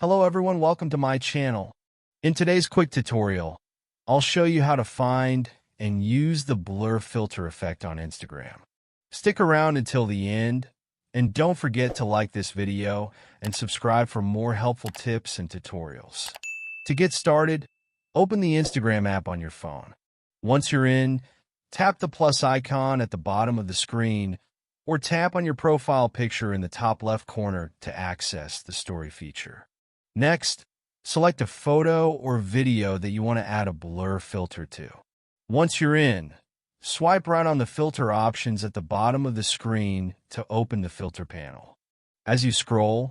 Hello everyone, welcome to my channel. In today's quick tutorial, I'll show you how to find and use the blur filter effect on Instagram. Stick around until the end, and don't forget to like this video and subscribe for more helpful tips and tutorials. To get started, open the Instagram app on your phone. Once you're in, tap the plus icon at the bottom of the screen or tap on your profile picture in the top left corner to access the story feature. Next, select a photo or video that you want to add a blur filter to. Once you're in, swipe right on the filter options at the bottom of the screen to open the filter panel. As you scroll,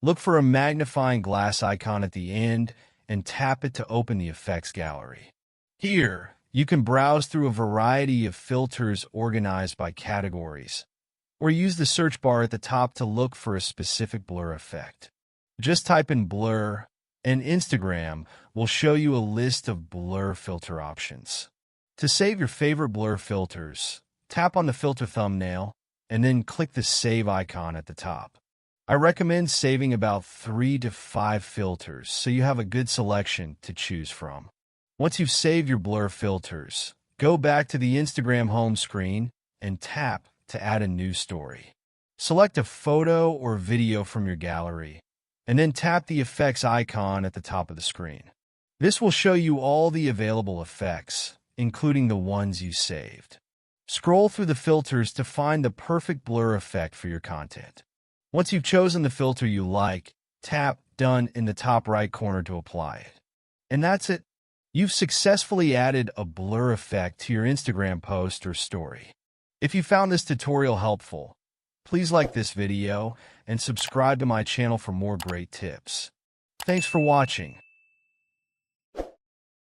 look for a magnifying glass icon at the end and tap it to open the effects gallery. Here, you can browse through a variety of filters organized by categories, or use the search bar at the top to look for a specific blur effect. Just type in blur, and Instagram will show you a list of blur filter options. To save your favorite blur filters, tap on the filter thumbnail and then click the save icon at the top. I recommend saving about 3 to 5 filters so you have a good selection to choose from. Once you've saved your blur filters, go back to the Instagram home screen and tap to add a new story. Select a photo or video from your gallery, and then tap the effects icon at the top of the screen. This will show you all the available effects, including the ones you saved. Scroll through the filters to find the perfect blur effect for your content. Once you've chosen the filter you like, tap Done in the top right corner to apply it. And that's it. You've successfully added a blur effect to your Instagram post or story. If you found this tutorial helpful, please like this video and subscribe to my channel for more great tips. Thanks for watching.